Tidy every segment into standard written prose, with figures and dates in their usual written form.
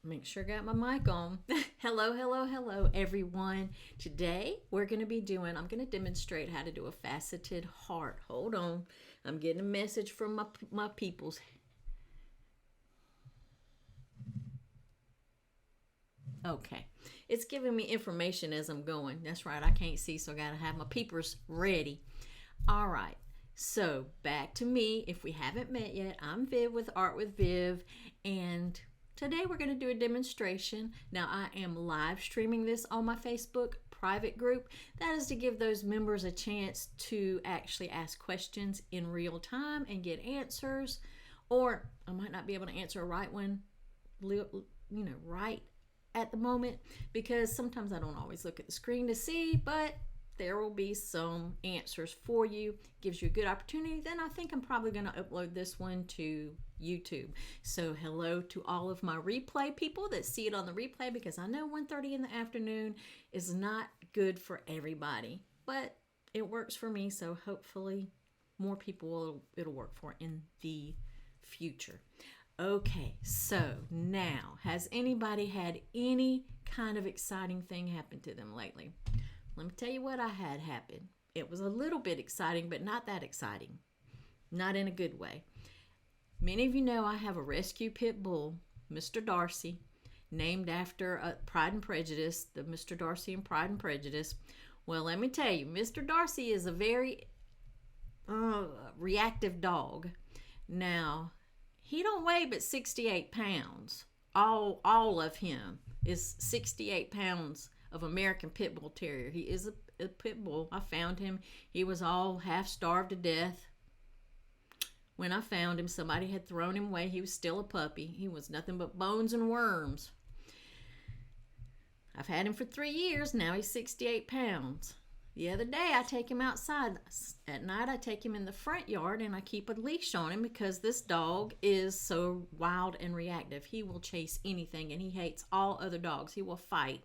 Make sure I got my mic on. Hello, hello, hello, everyone. Today I'm going to demonstrate how to do a faceted heart. Hold on. I'm getting a message from my peoples. Okay. It's giving me information as I'm going. That's right. I can't see, so I got to have my peepers ready. All right. So back to me. If we haven't met yet, I'm Viv with Art with Viv, and today we're going to do a demonstration. Now I am live streaming this on my Facebook private group. That is to give those members a chance to actually ask questions in real time and get answers. Or I might not be able to answer a right one, right at the moment, because sometimes I don't always look at the screen to see, but there will be some answers for you. Gives you a good opportunity. Then I think I'm probably going to upload this one to YouTube. So hello to all of my replay people that see it on the replay, because I know 1:30 in the afternoon is not good for everybody, but it works for me. So hopefully more people it'll work for in the future. Okay, so now, has anybody had any kind of exciting thing happen to them lately? Let me tell you what I had happen. It was a little bit exciting, but not that exciting. Not in a good way. Many of you know I have a rescue pit bull, Mr. Darcy, named after Pride and Prejudice, the Mr. Darcy in Pride and Prejudice. Well, let me tell you, Mr. Darcy is a very reactive dog. Now, he don't weigh but 68 pounds. All of him is 68 pounds of American Pit Bull Terrier. He is a pit bull. I found him. He was all half starved to death. When I found him, somebody had thrown him away. He was still a puppy. He was nothing but bones and worms. I've had him for 3 years. Now he's 68 pounds. The other day, I take him outside. At night, I take him in the front yard, and I keep a leash on him because this dog is so wild and reactive. He will chase anything, and he hates all other dogs. He will fight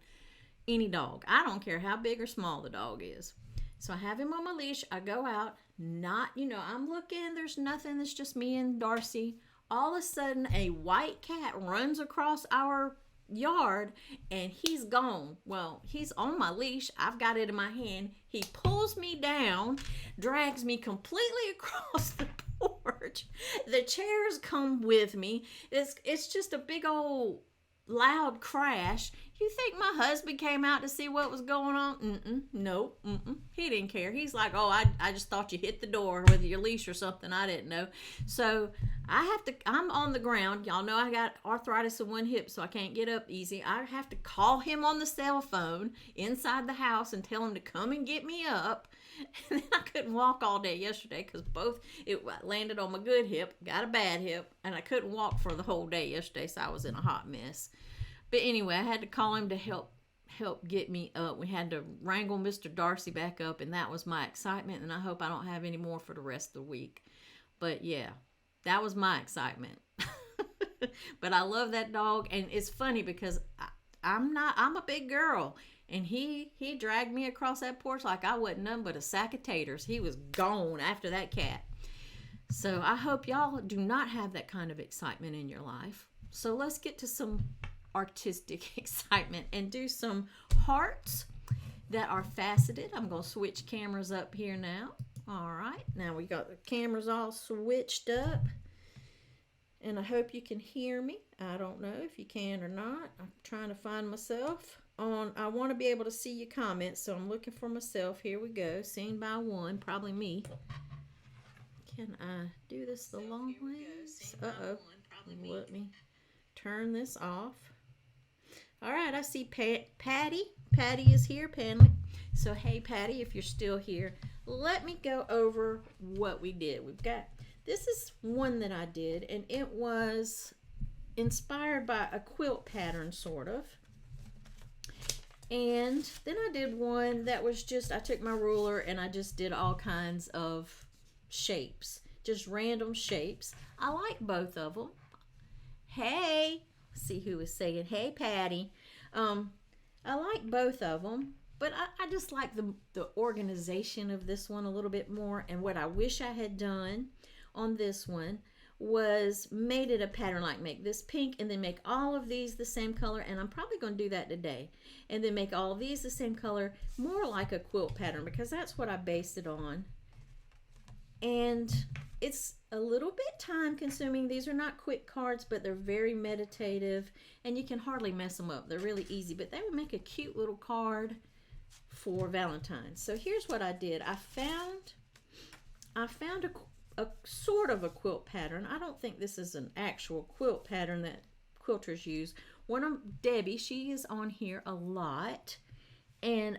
any dog. I don't care how big or small the dog is. So I have him on my leash. I go out, I'm looking. There's nothing. It's just me and Darcy. All of a sudden, a white cat runs across our yard, and he's gone. Well, he's on my leash. I've got it in my hand. He pulls me down, drags me completely across the porch. The chairs come with me. It's just a big old loud crash. You think my husband came out to see what was going on? Nope. He didn't care. He's like, oh, I just thought you hit the door with your leash or something. I didn't know. So I'm on the ground. Y'all know I got arthritis in one hip, so I can't get up easy. I have to call him on the cell phone inside the house and tell him to come and get me up. And then I couldn't walk all day yesterday because it landed on my good hip, got a bad hip, and I couldn't walk for the whole day yesterday, so I was in a hot mess. But anyway, I had to call him to help get me up. We had to wrangle Mr. Darcy back up, and that was my excitement, and I hope I don't have any more for the rest of the week. But yeah, that was my excitement. But I love that dog, and it's funny because I'm a big girl, and he dragged me across that porch like I wasn't nothing but a sack of taters. He was gone after that cat. So I hope y'all do not have that kind of excitement in your life. So let's get to some artistic excitement and do some hearts that are faceted. I'm going to switch cameras up here now. All right, now we got the cameras all switched up, and I hope you can hear me. I don't know if you can or not. I'm trying to find myself on. I want to be able to see your comments, so I'm looking for myself. Here we go. Seen by one, probably me. Can I do this the long way? Uh-oh. Let me turn this off. All right, I see Patty. Patty is here, Panley. So, hey, Patty, if you're still here, let me go over what we did. This is one that I did, and it was inspired by a quilt pattern, sort of. And then I did one that was I took my ruler and I just did all kinds of shapes, just random shapes. I like both of them. Hey. See who is saying, hey, Patty. I like both of them, but I just like the organization of this one a little bit more. And what I wish I had done on this one was made it a pattern, like make this pink and then make all of these the same color, and I'm probably going to do that today, and then make all of these the same color, more like a quilt pattern, because that's what I based it on. And it's a little bit time consuming. These are not quick cards, but they're very meditative, and you can hardly mess them up. They're really easy, but they would make a cute little card for Valentine. So here's what I did. I found a sort of a quilt pattern. I don't think this is an actual quilt pattern that quilters use. One of Debbie, she is on here a lot, and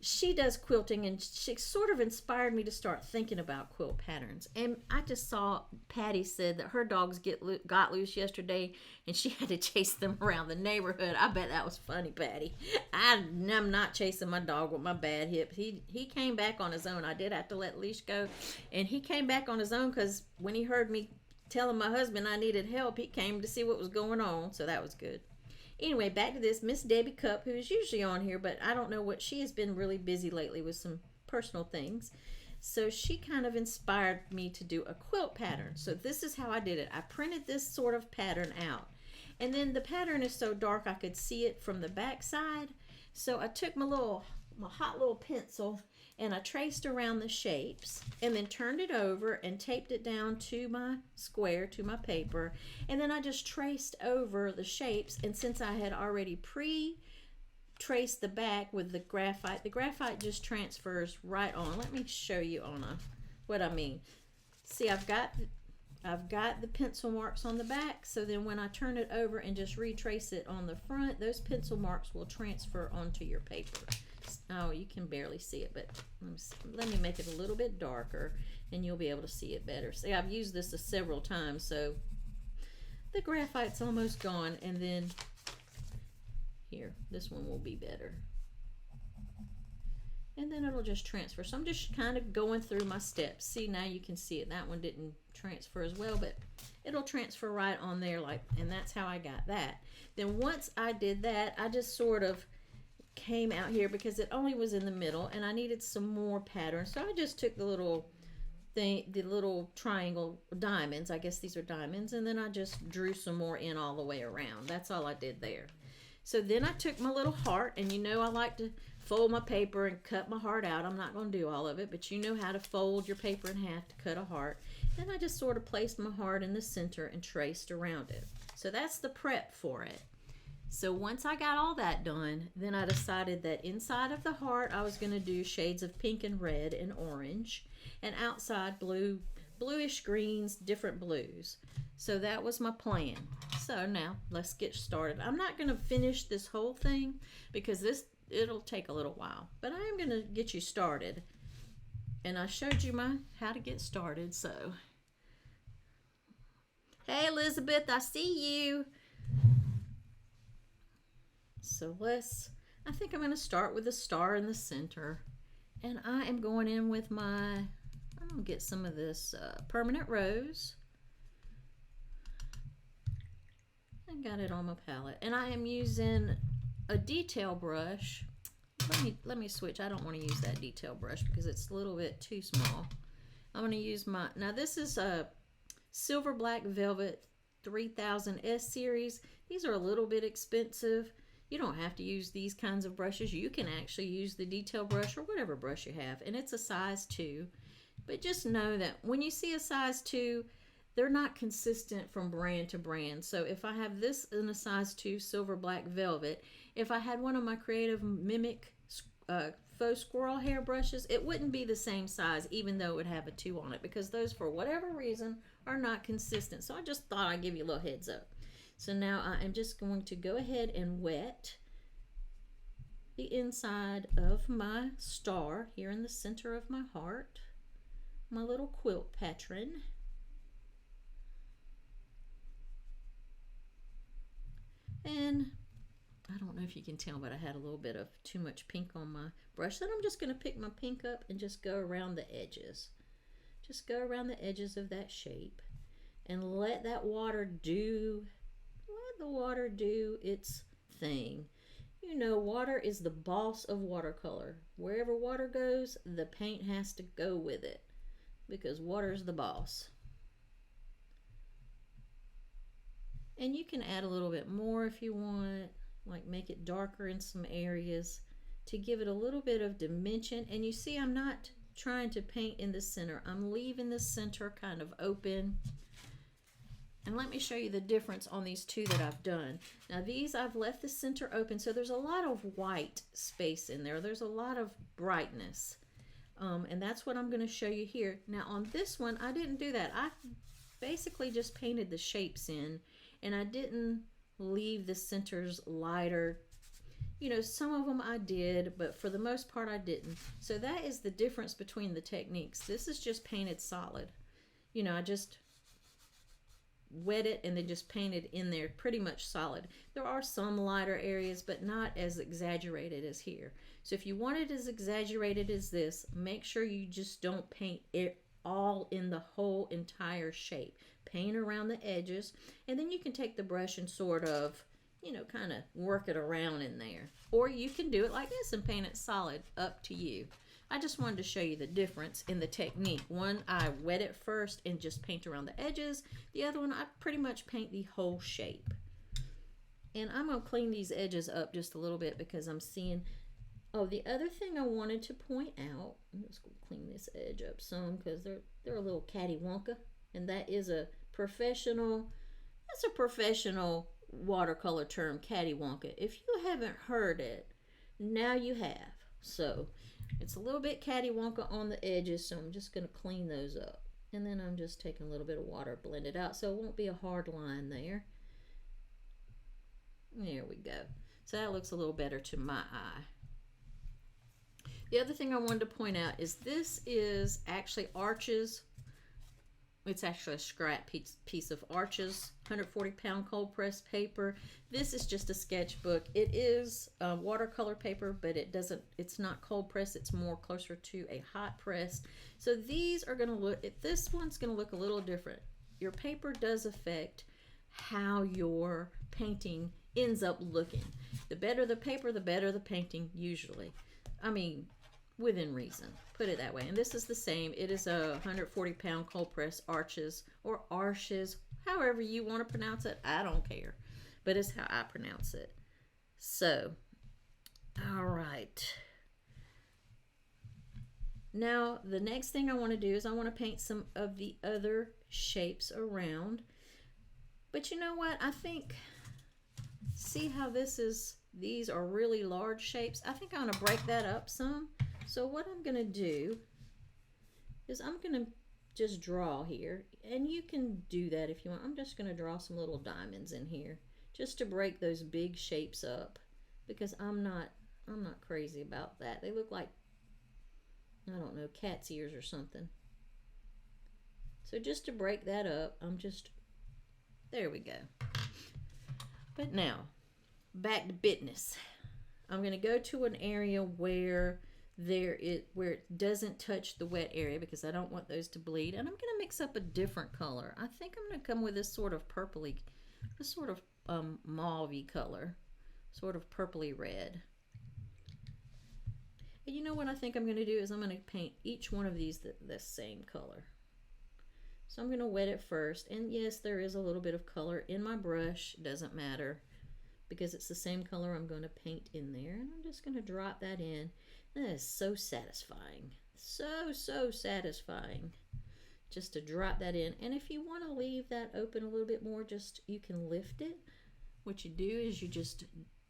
she does quilting, and she sort of inspired me to start thinking about quilt patterns. And I just saw Patty said that her dogs got loose yesterday, and she had to chase them around the neighborhood. I bet that was funny, Patty. I'm not chasing my dog with my bad hip. He came back on his own. I did have to let leash go, and he came back on his own because when he heard me telling my husband I needed help, he came to see what was going on, so that was good. Anyway, back to this. Miss Debbie Cup, who is usually on here, but I don't know what, she has been really busy lately with some personal things. So she kind of inspired me to do a quilt pattern. So this is how I did it. I printed this sort of pattern out. And then the pattern is so dark I could see it from the back side. So I took my hot little pencil and I traced around the shapes and then turned it over and taped it down to my square, to my paper. And then I just traced over the shapes, and since I had already traced the back with the graphite just transfers right on. Let me show you what I mean. See, I've got the pencil marks on the back, so then when I turn it over and just retrace it on the front, those pencil marks will transfer onto your paper. Oh, you can barely see it, but let me make it a little bit darker and you'll be able to see it better. See, I've used this several times, so the graphite's almost gone, and then here, this one will be better. And then it'll just transfer. So I'm just kind of going through my steps. See, now you can see it. That one didn't transfer as well, but it'll transfer right on there, and that's how I got that. Then once I did that, I just sort of came out here because it only was in the middle and I needed some more pattern. So I just took the little triangle diamonds, I guess these are diamonds, and then I just drew some more in all the way around. That's all I did there. So then I took my little heart, and you know I like to fold my paper and cut my heart out. I'm not going to do all of it, but you know how to fold your paper in half to cut a heart. Then I just sort of placed my heart in the center and traced around it. So that's the prep for it. So once I got all that done, then I decided that inside of the heart I was going to do shades of pink and red and orange, and outside bluish greens, different blues. So that was my plan. So now let's get started. I'm not going to finish this whole thing because it'll take a little while, but I am going to get you started. And I showed you how to get started. So, hey Elizabeth, I see you. So I think I'm going to start with a star in the center, and I am going in with I'm going to get some of this permanent rose. I got it on my palette, and I am using a detail brush. Let me switch. I don't want to use that detail brush because it's a little bit too small. I'm going to use now this is a Silver Black Velvet 3000 S series. These are a little bit expensive. You don't have to use these kinds of brushes. You can actually use the detail brush or whatever brush you have, and it's a size 2. But just know that when you see a size 2, they're not consistent from brand to brand. So if I have this in a size 2 Silver Black Velvet, if I had one of my Creative Mimic faux squirrel hair brushes, it wouldn't be the same size even though it would have a 2 on it, because those, for whatever reason, are not consistent. So I just thought I'd give you a little heads up. So now I am just going to go ahead and wet the inside of my star here in the center of my heart, my little quilt pattern. And I don't know if you can tell, but I had a little bit of too much pink on my brush. Then I'm just going to pick my pink up and just go around the edges. Just go around the edges of that shape and let the water do its thing. You know, water is the boss of watercolor. Wherever water goes, the paint has to go with it. because water's the boss. And you can add a little bit more if you want, like make it darker in some areas to give it a little bit of dimension. And you see, I'm not trying to paint in the center. I'm leaving the center kind of open. And let me show you the difference on these two that I've done. Now these, I've left the center open, so there's a lot of white space in there. There's a lot of brightness. And that's what I'm going to show you here. Now on this one, I didn't do that. I basically just painted the shapes in, and I didn't leave the centers lighter. You know, some of them I did, but for the most part I didn't. So that is the difference between the techniques. This is just painted solid. You know, I just wet it and then just painted in there pretty much solid. There are some lighter areas, but not as exaggerated as here. So if you want it as exaggerated as this, make sure you just don't paint it all in the whole entire shape. Paint around the edges, and then you can take the brush and sort of, you know, kind of work it around in there. Or you can do it like this and paint it solid, up to you. I just wanted to show you the difference in the technique. One, I wet it first and just paint around the edges. The other one, I pretty much paint the whole shape. And I'm going to clean these edges up just a little bit because I'm seeing, oh, the other thing I wanted to point out, I'm just going to clean this edge up some because they're a little catty-wonka. And that is a professional, that's a professional watercolor term, catty-wonka. If you haven't heard it, now you have. So it's a little bit catty-wonka on the edges, so I'm just going to clean those up. And then I'm just taking a little bit of water, blend it out, so it won't be a hard line there. There we go. So that looks a little better to my eye. The other thing I wanted to point out is this is actually Arches. It's actually a scrap piece of Arches 140-pound cold pressed paper. This is just a sketchbook. It is watercolor paper, but it's not cold pressed. It's more closer to a hot press. So these are going to look, this one's going to look a little different. Your paper does affect how your painting ends up looking. The better the paper, the better the painting usually. I mean, within reason, put it that way. And this is the same. It is a 140-pound cold press Arches, or Arches, however you want to pronounce it. I don't care, but it's how I pronounce it. So, all right. Now the next thing I want to do is I want to paint some of the other shapes around. But you know what? I think, see how this is, these are really large shapes. I think I'm going to break that up some. So what I'm going to do is I'm going to just draw here, and you can do that if you want. I'm just going to draw some little diamonds in here just to break those big shapes up, because I'm not crazy about that. They look like, I don't know, cat's ears or something. So just to break that up, I'm just, there we go. But now, back to business. I'm going to go to an area where where it doesn't touch the wet area, because I don't want those to bleed, and I'm going to mix up a different color. I think I'm going to come with this sort of purpley, this sort of mauve-y color, sort of purpley red. And you know what I think I'm going to do is I'm going to paint each one of these the same color. So I'm going to wet it first, and yes, there is a little bit of color in my brush. It doesn't matter, because it's the same color I'm going to paint in there, and I'm just going to drop that in. That is so satisfying. So satisfying just to drop that in. And if you want to leave that open a little bit more, just, you can lift it. What you do is you just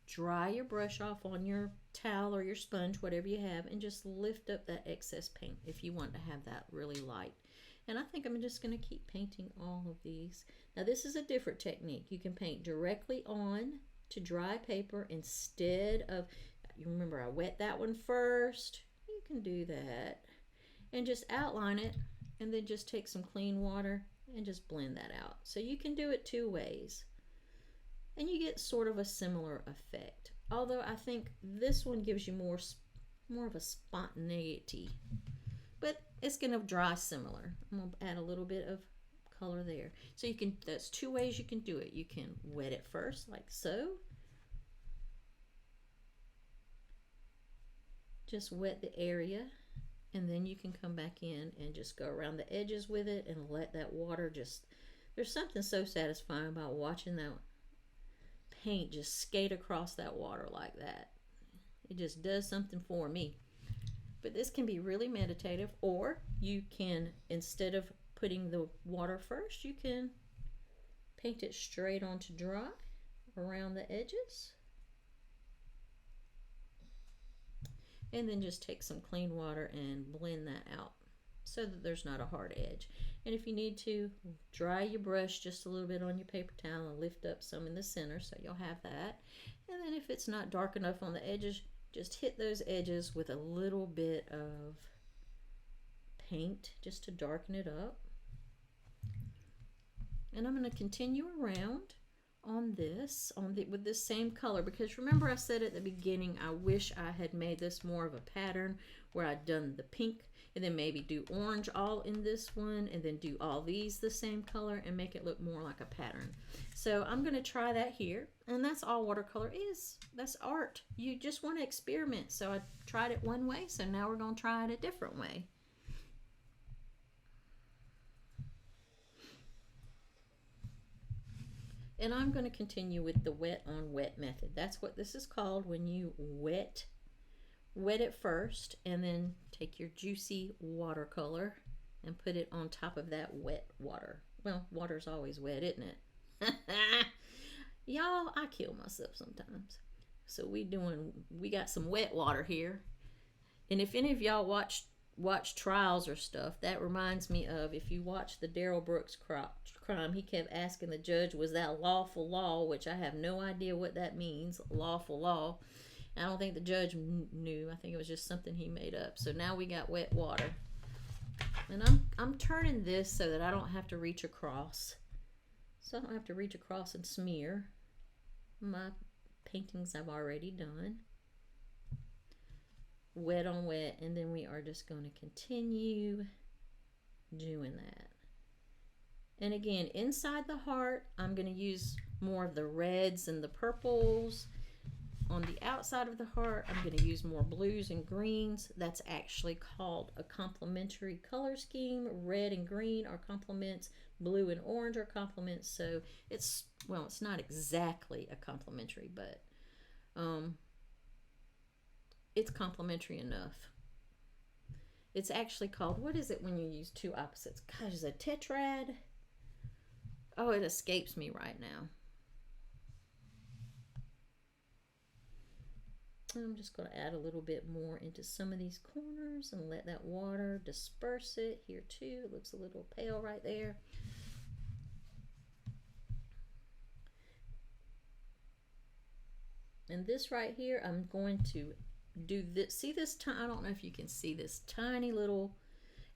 dry your brush off on your towel or your sponge, whatever you have, and just lift up that excess paint if you want to have that really light. And I think I'm just going to keep painting all of these. Now this is a different technique. You can paint directly on to dry paper instead of, you remember I wet that one first. You can do that and just outline it, and then just take some clean water and just blend that out. So you can do it two ways, and you get sort of a similar effect. Although I think this one gives you more of a spontaneity, but it's going to dry similar. I'm going to add a little bit of color there. So you can, that's two ways you can do it. You can wet it first like so. Just wet the area, And then you can come back in and just go around the edges with it and let that water just, there's something so satisfying about watching that paint just skate across that water like that. It just does something for me. But this can be really meditative, or you can, instead of putting the water first, you can paint it straight onto dry around the edges. And then just take some clean water and blend that out so that there's not a hard edge. And if you need to, dry your brush just a little bit on your paper towel and lift up some in the center so you'll have that. And then if it's not dark enough on the edges, just hit those edges with a little bit of paint just to darken it up. And I'm going to continue around on this, with this same color, because remember I said at the beginning I wish I had made this more of a pattern where I'd done the pink and then maybe do orange all in this one and then do all these the same color and make it look more like a pattern. So I'm going to try that here, and that's all watercolor is. That's art. You just want to experiment. So I tried it one way, so now we're going to try it a different way. And I'm going to continue with the wet on wet method. That's what this is called, when you wet it first and then take your juicy watercolor and put it on top of that wet water. Well, water's always wet, isn't it? Y'all, I kill myself sometimes. So we got some wet water here. And if any of y'all watch trials or stuff, that reminds me of, if you watch the Daryl Brooks crime, he kept asking the judge, was that lawful law, which I have no idea what that means, lawful law. I don't think the judge knew. I think it was just something he made up. So now we got wet water. And I'm turning this so that I don't have to reach across. So I don't have to reach across and smear my paintings I've already done. Wet on wet, and then we are just going to continue doing that. And again, inside the heart, I'm going to use more of the reds and the purples. On the outside of the heart, I'm going to use more blues and greens. That's actually called a complementary color scheme. Red and green are complements. Blue and orange are complements. So it's, well, it's not exactly a complementary, but it's complementary enough. It's actually called, what is it when you use two opposites? Gosh, is it a tetrad? Oh, it escapes me right now. I'm just going to add a little bit more into some of these corners and let that water disperse it. Here too, it looks a little pale right there. And this right here, I'm going to do this. See this? I don't know if you can see this tiny little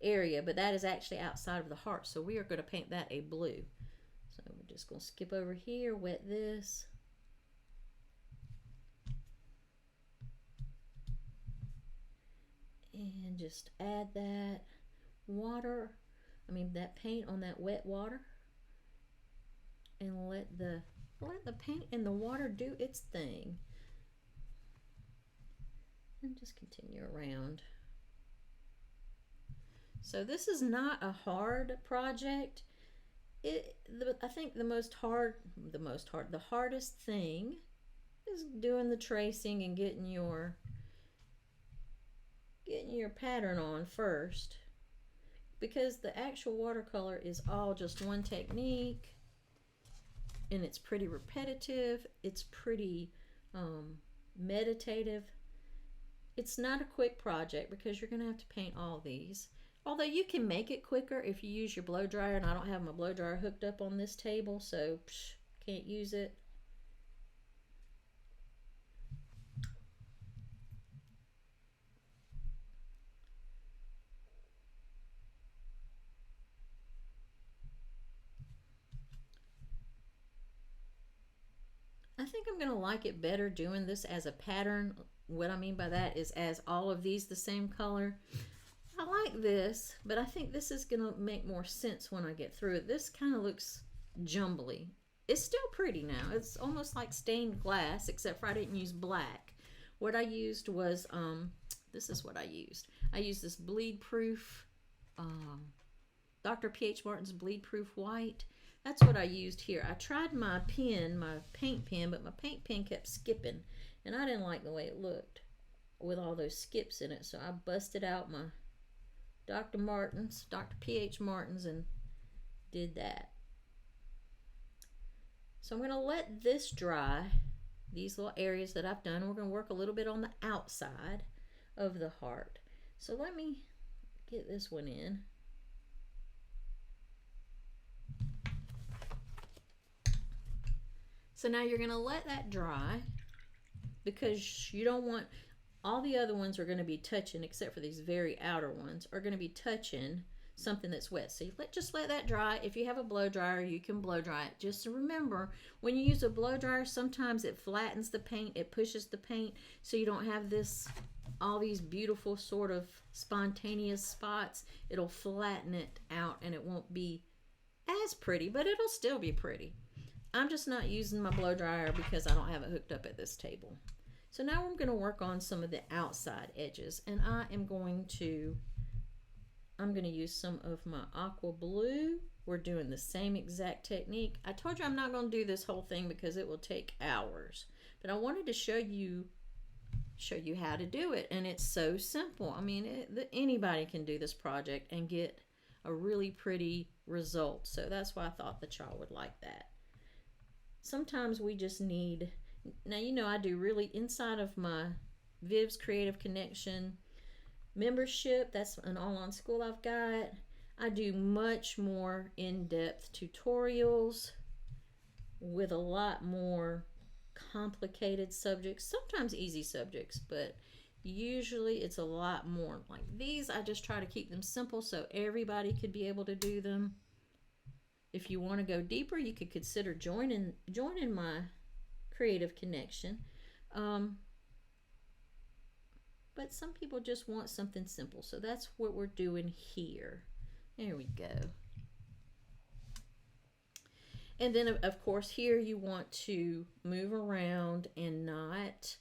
area, but that is actually outside of the heart. So we are going to paint that a blue. So we're just going to skip over here, wet this. And just add that water, that paint on that wet water, and let the paint and the water do its thing. And just continue around. So this is not a hard project. I think the hardest thing is doing the tracing and getting your pattern on first, because the actual watercolor is all just one technique, and it's pretty repetitive, it's pretty meditative. It's not a quick project because you're going to have to paint all these, although you can make it quicker if you use your blow dryer, and I don't have my blow dryer hooked up on this table, so can't use it. I think I'm going to like it better doing this as a pattern. What I mean by that is as all of these the same color. I like this, but I think this is going to make more sense when I get through it. This kind of looks jumbly. It's still pretty now. It's almost like stained glass, except for I didn't use black. What I used was this is what I used. I used this bleed proof, Dr. P.H. Martin's bleed proof white. That's what I used here. I tried my pen, my paint pen, but my paint pen kept skipping, and I didn't like the way it looked with all those skips in it. So I busted out my Dr. P.H. Martin's, and did that. So I'm going to let this dry, these little areas that I've done. We're going to work a little bit on the outside of the heart. So let me get this one in. So now you're going to let that dry, because you don't want, all the other ones are going to be touching, except for these very outer ones, are going to be touching something that's wet. So just let that dry. If you have a blow dryer, you can blow dry it. Just to remember, when you use a blow dryer, sometimes it flattens the paint, it pushes the paint, so you don't have all these beautiful sort of spontaneous spots. It'll flatten it out and it won't be as pretty, but it'll still be pretty. I'm just not using my blow dryer because I don't have it hooked up at this table. So now I'm going to work on some of the outside edges, and I'm going to use some of my aqua blue. We're doing the same exact technique. I told you I'm not going to do this whole thing because it will take hours, but I wanted to show you how to do it, and it's so simple. I mean, anybody can do this project and get a really pretty result. So that's why I thought that y'all would like that. Sometimes we just need, now you know I do really, inside of my Viv's Creative Connection membership, that's an online school I've got, I do much more in-depth tutorials with a lot more complicated subjects, sometimes easy subjects, but usually it's a lot more. Like these, I just try to keep them simple so everybody could be able to do them. If you want to go deeper, you could consider joining my Creative Connection. But some people just want something simple, so that's what we're doing here. There we go. And then, of course, here you want to move around and not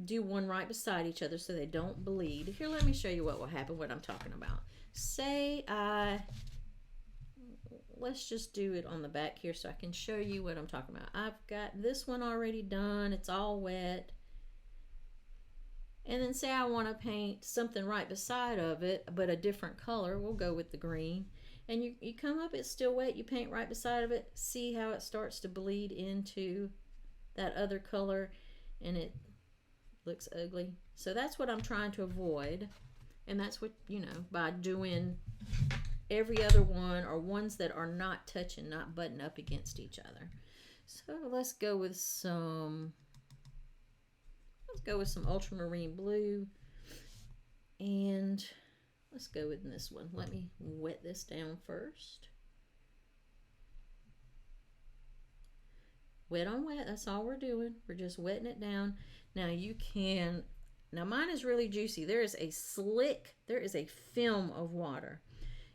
do one right beside each other so they don't bleed. Here, let me show you what will happen, what I'm talking about. Say let's just do it on the back here so I can show you what I'm talking about. I've got this one already done. It's all wet. And then say I want to paint something right beside of it, but a different color. We'll go with the green. And you come up, it's still wet, you paint right beside of it. See how it starts to bleed into that other color, and it looks ugly. So that's what I'm trying to avoid. And that's what, you know, by doing every other one, or ones that are not touching, not butting up against each other. So let's go with some ultramarine blue, and let's go with this one. Let me wet this down first. Wet on wet, that's all we're doing. We're just wetting it down. Now mine is really juicy. There is a film of water.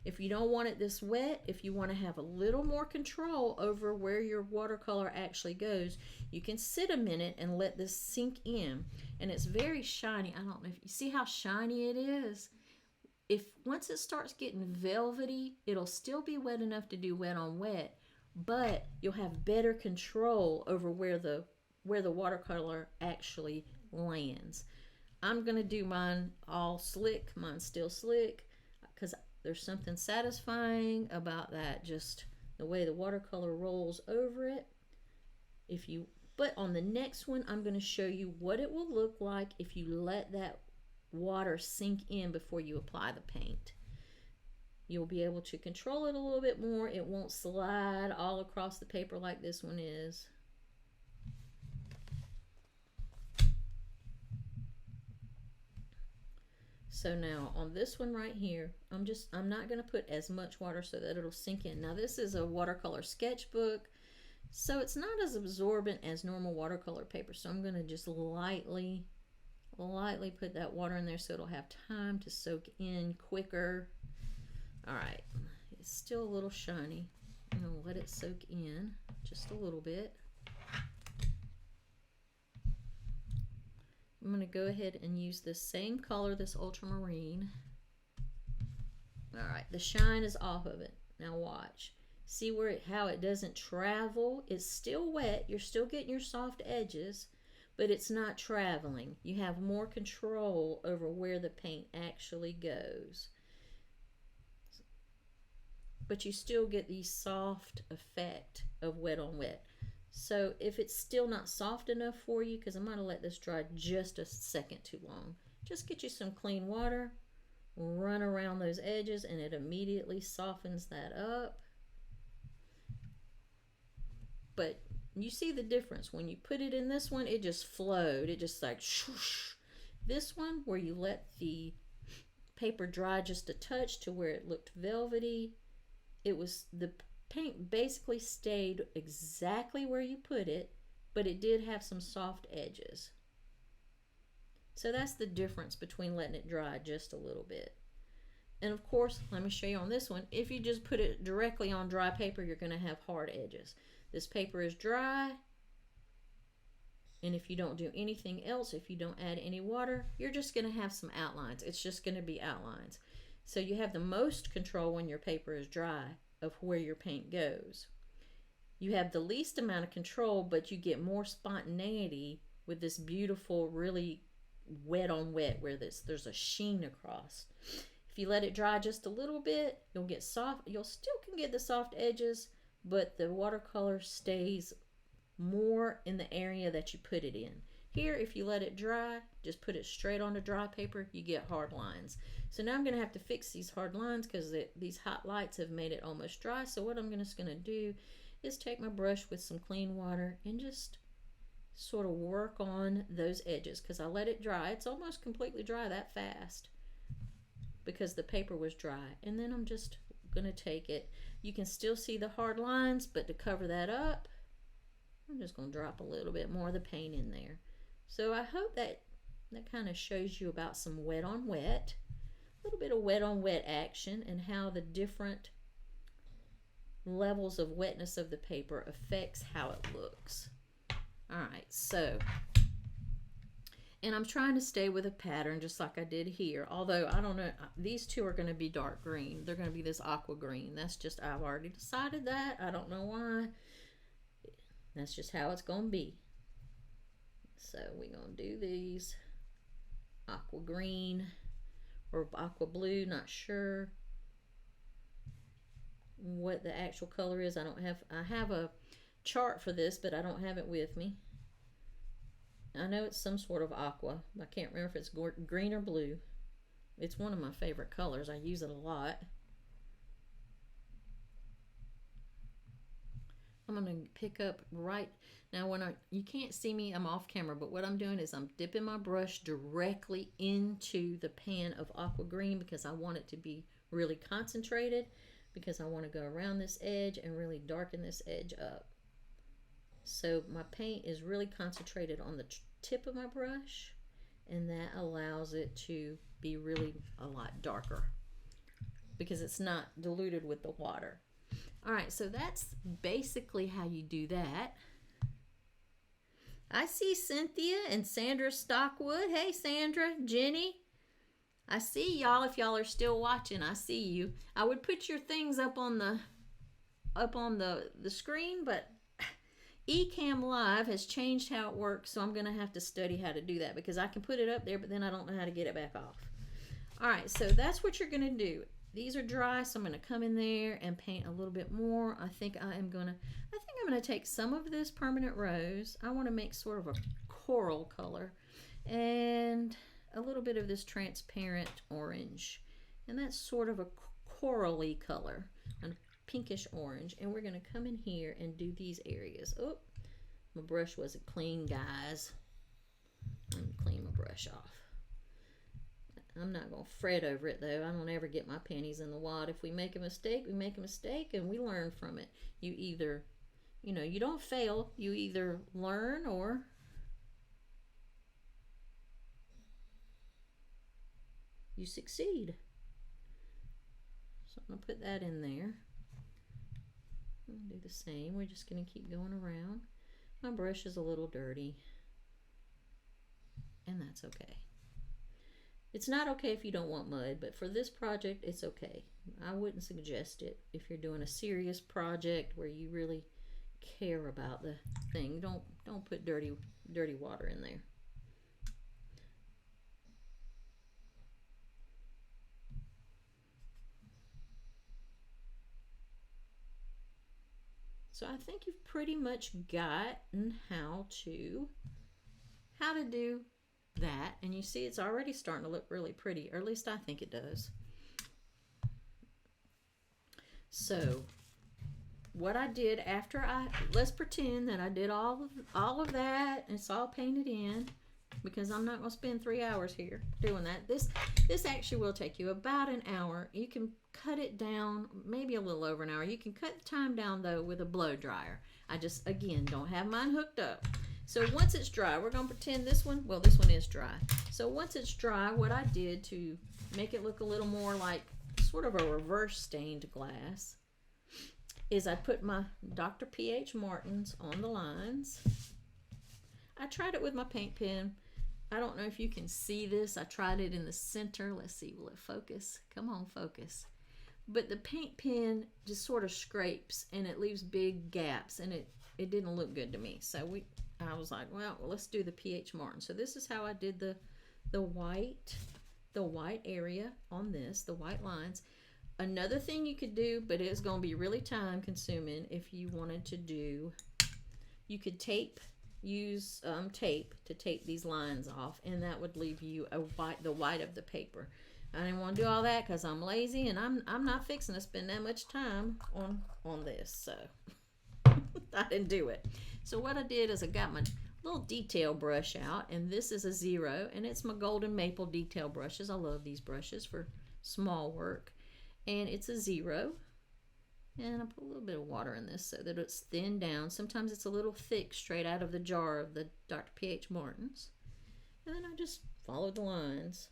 If you don't want it this wet, if you want to have a little more control over where your watercolor actually goes, you can sit a minute and let this sink in. And it's very shiny. I don't know if you see how shiny it is. Once it starts getting velvety, it'll still be wet enough to do wet on wet, but you'll have better control over where the watercolor actually lands. I'm going to do mine all slick. Mine's still slick because there's something satisfying about that, just the way the watercolor rolls over it. But on the next one, I'm going to show you what it will look like if you let that water sink in before you apply the paint. You'll be able to control it a little bit more. It won't slide all across the paper like this one is. So now on this one right here, I'm not going to put as much water so that it'll sink in. Now this is a watercolor sketchbook, so it's not as absorbent as normal watercolor paper. So I'm going to just lightly put that water in there so it'll have time to soak in quicker. All right, it's still a little shiny. I'm going to let it soak in just a little bit. I'm going to go ahead and use this same color, this ultramarine. All right, the shine is off of it. Now watch. See how it doesn't travel? It's still wet. You're still getting your soft edges, but it's not traveling. You have more control over where the paint actually goes. But you still get the soft effect of wet on wet. So if it's still not soft enough for you, because I'm going to let this dry just a second too long, just get you some clean water, run around those edges, and it immediately softens that up. But you see the difference. When you put it in this one, it just flowed. It just like swoosh. This one, where you let the paper dry just a touch to where it looked velvety, the paint basically stayed exactly where you put it, but it did have some soft edges. So that's the difference between letting it dry just a little bit. And of course, let me show you on this one, if you just put it directly on dry paper, you're going to have hard edges. This paper is dry, and if you don't do anything else, if you don't add any water, you're just going to have some outlines. It's just going to be outlines. So you have the most control when your paper is dry of where your paint goes. You have the least amount of control, but you get more spontaneity with this beautiful, really wet on wet, where there's a sheen across. If you let it dry just a little bit, you'll get soft. You'll still can get the soft edges, but the watercolor stays more in the area that you put it in. Here, if you let it dry, just put it straight onto dry paper, you get hard lines. So now I'm going to have to fix these hard lines because these hot lights have made it almost dry. So what I'm just going to do is take my brush with some clean water and just sort of work on those edges, because I let it dry. It's almost completely dry that fast because the paper was dry. And then I'm just going to take it. You can still see the hard lines, but to cover that up, I'm just going to drop a little bit more of the paint in there. So I hope that kind of shows you about some wet on wet, a little bit of wet on wet action, and how the different levels of wetness of the paper affects how it looks. All right, so, and I'm trying to stay with a pattern just like I did here, although I don't know, these two are going to be dark green. They're going to be this aqua green. That's just, I've already decided that. I don't know why. That's just how it's going to be. So we're going to do these aqua green or aqua blue, not sure what the actual color is. I have a chart for this, but I don't have it with me. I know it's some sort of aqua. I can't remember if it's green or blue. It's one of my favorite colors. I use it a lot. I'm going to pick up right now. You can't see me, I'm off camera, but what I'm doing is I'm dipping my brush directly into the pan of aqua green because I want it to be really concentrated, because I want to go around this edge and really darken this edge up. So my paint is really concentrated on the tip of my brush, and that allows it to be really a lot darker because it's not diluted with the water. All right, so that's basically how you do that. I see Cynthia and Sandra Stockwood. Hey, Sandra, Jenny. I see y'all. If y'all are still watching, I see you. I would put your things up on the screen, but Ecamm Live has changed how it works, so I'm going to have to study how to do that, because I can put it up there, but then I don't know how to get it back off. All right, so that's what you're going to do. These are dry, so I'm going to come in there and paint a little bit more. I think I'm going to take some of this permanent rose. I want to make sort of a coral color, and a little bit of this transparent orange, and that's sort of a corally color, a pinkish orange. And we're going to come in here and do these areas. Oh, my brush wasn't clean, guys. Let me clean my brush off. I'm not going to fret over it, though. I don't ever get my panties in the wad. If we make a mistake, we make a mistake, and we learn from it. You either, you don't fail. You either learn or you succeed. So I'm going to put that in there. I'll do the same. We're just going to keep going around. My brush is a little dirty. and that's okay. It's not okay if you don't want mud, but for this project, it's okay. I wouldn't suggest it if you're doing a serious project where you really care about the thing. Don't put dirty water in there. So I think you've pretty much gotten how to do that, and you see it's already starting to look really pretty, or at least I think it does. So what I did after let's pretend that I did all of that and it's all painted in, because I'm not going to spend 3 hours here doing that. This actually will take you about an hour. You can cut it down, maybe a little over an hour. You can cut the time down though with a blow dryer. I just, again, don't have mine hooked up. So once it's dry, we're going to pretend this one is dry. So once it's dry, what I did to make it look a little more like sort of a reverse stained glass is I put my Dr. P.H. Martin's on the lines. I tried it with my paint pen. I don't know if you can see this. I tried it in the center. Let's see, will it focus? Come on, focus. But the paint pen just sort of scrapes and it leaves big gaps, and it didn't look good to me. So I was like, well, let's do the P.H. Martin. So this is how I did the white area on this, the white lines. Another thing you could do, but it's going to be really time consuming if you wanted to do, you could use tape to tape these lines off, and that would leave you the white of the paper. I didn't want to do all that because I'm lazy, and I'm not fixing to spend that much time on this, so I didn't do it. So what I did is I got my little detail brush out, and this is a 0, and it's my golden maple detail brushes. I love these brushes for small work, and it's a 0. And I put a little bit of water in this so that it's thinned down. Sometimes it's a little thick straight out of the jar of the Dr. P.H. Martin's. And then I just followed the lines.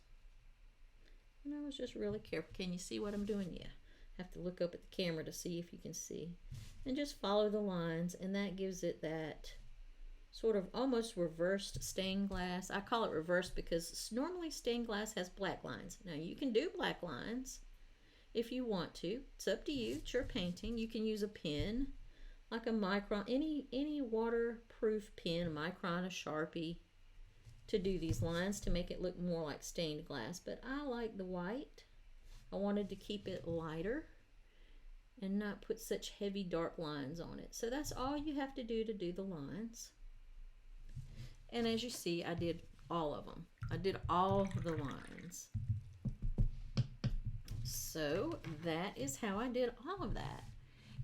And I was just really careful. Can you see what I'm doing? Yeah. I have to look up at the camera to see if you can see. And just follow the lines, and that gives it that sort of almost reversed stained glass. I call it reversed because normally stained glass has black lines. Now you can do black lines if you want to. It's up to you. It's your painting. You can use a pen, like a Micron, any waterproof pen, a Micron, a Sharpie, to do these lines to make it look more like stained glass. But I like the white. I wanted to keep it lighter and not put such heavy dark lines on it. So that's all you have to do the lines. And as you see, I did all of them. I did all the lines. So that is how I did all of that.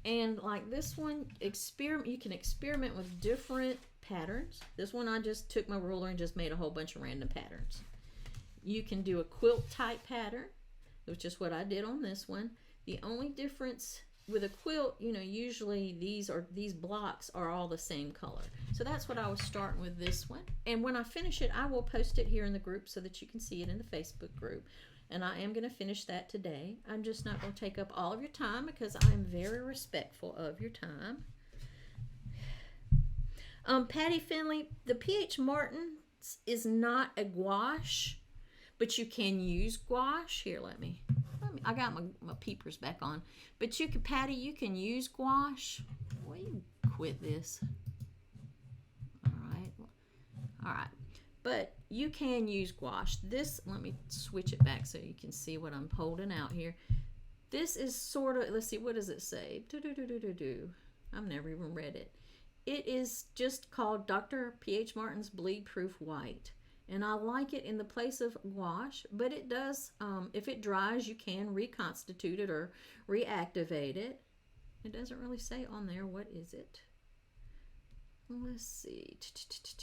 And like this one, you can experiment with different patterns. This one I just took my ruler and just made a whole bunch of random patterns. You can do a quilt type pattern, which is what I did on this one. The only difference with a quilt, usually these blocks are all the same color. So that's what I was starting with this one. And when I finish it, I will post it here in the group so that you can see it in the Facebook group. And I am going to finish that today. I'm just not going to take up all of your time because I am very respectful of your time. Patty Finley, the P.H. Martin is not a gouache, but you can use gouache. Here, I got my peepers back on. But Patty, you can use gouache. Well, you quit this. All right. But you can use gouache. Let me switch it back so you can see what I'm holding out here. This is sort of, let's see, what does it say? I've never even read it. It is just called Dr. P.H. Martin's Bleed Proof White. And I like it in the place of gouache, but it does, if it dries, you can reconstitute it or reactivate it. It doesn't really say on there, what is it? Let's see.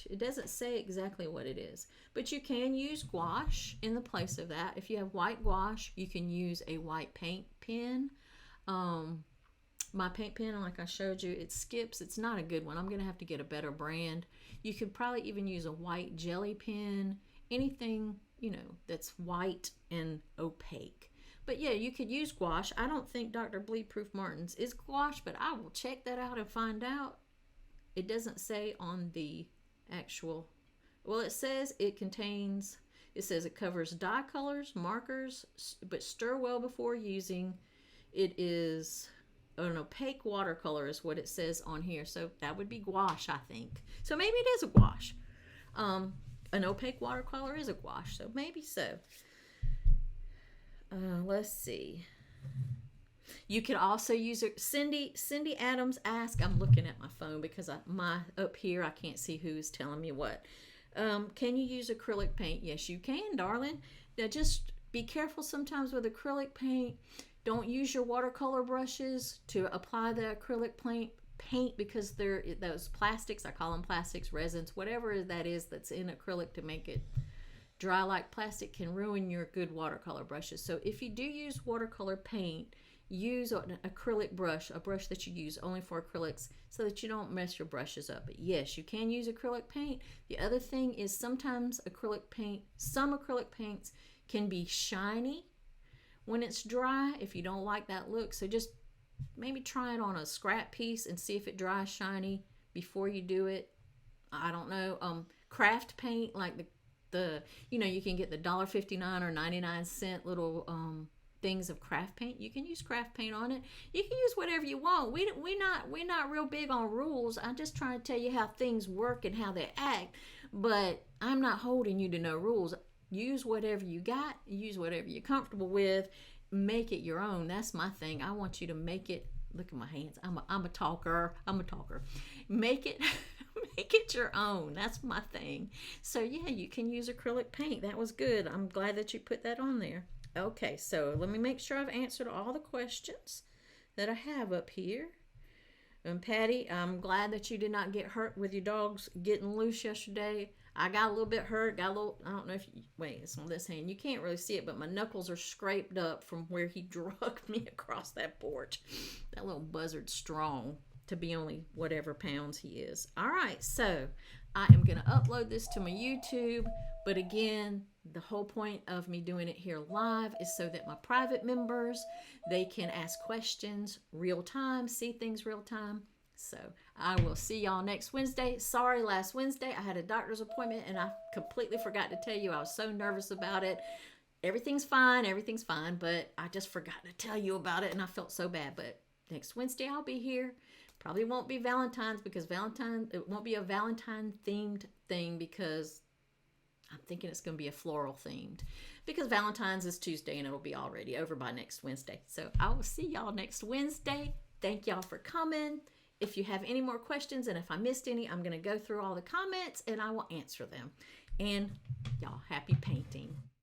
It doesn't say exactly what it is, but you can use gouache in the place of that. If you have white gouache, you can use a white paint pen. My paint pen, like I showed you, it skips. It's not a good one. I'm going to have to get a better brand. You could probably even use a white jelly pen, anything, that's white and opaque. But yeah, you could use gouache. I don't think Dr. Bleed Proof Martin's is gouache, but I will check that out and find out. It doesn't say on the actual Well, it says it says it covers dye colors, markers, but stir well before using. It is an opaque watercolor is what it says on here. So that would be gouache, I think. So maybe it is a gouache. An opaque watercolor is a gouache, so maybe so. Let's see. You could also use it. Cindy Adams asked. I'm looking at my phone because up here I can't see who's telling me what. Can you use acrylic paint? Yes, you can, darling. Now just be careful sometimes with acrylic paint. Don't use your watercolor brushes to apply the acrylic paint because they're those plastics. I call them plastics, resins, whatever that is that's in acrylic to make it dry like plastic can ruin your good watercolor brushes. So if you do use watercolor paint, use an acrylic brush, a brush that you use only for acrylics so that you don't mess your brushes up. But yes, you can use acrylic paint. The other thing is sometimes some acrylic paints can be shiny when it's dry if you don't like that look. So just maybe try it on a scrap piece and see if it dries shiny before you do it. I don't know. Craft paint, like the you can get the $1.59 or 99-cent little things of craft paint. You can use craft paint on it. You can use whatever you want. We're not real big on rules. I'm just trying to tell you how things work and how they act. But I'm not holding you to no rules. Use whatever you got. Use whatever you're comfortable with. Make it your own. That's my thing. I want you to make it. Look at my hands. I'm a talker. Make it make it your own. That's my thing. So yeah, you can use acrylic paint. That was good. I'm glad that you put that on there. Okay, so let me make sure I've answered all the questions that I have up here. And Patty, I'm glad that you did not get hurt with your dogs getting loose yesterday. I got a little bit hurt. I don't know if you, wait, it's on this hand. You can't really see it, but my knuckles are scraped up from where he drugged me across that porch. That little buzzard's strong to be only whatever pounds he is. All right, so I am going to upload this to my YouTube. But again, the whole point of me doing it here live is so that my private members, they can ask questions real time, see things real time. So I will see y'all next Wednesday. Sorry, last Wednesday I had a doctor's appointment and I completely forgot to tell you. I was so nervous about it. Everything's fine, but I just forgot to tell you about it and I felt so bad. But next Wednesday I'll be here. Probably won't be Valentine's because it won't be a Valentine themed thing because I'm thinking it's going to be a floral themed because Valentine's is Tuesday and it'll be already over by next Wednesday. So I will see y'all next Wednesday. Thank y'all for coming. If you have any more questions and if I missed any, I'm going to go through all the comments and I will answer them. And y'all, happy painting.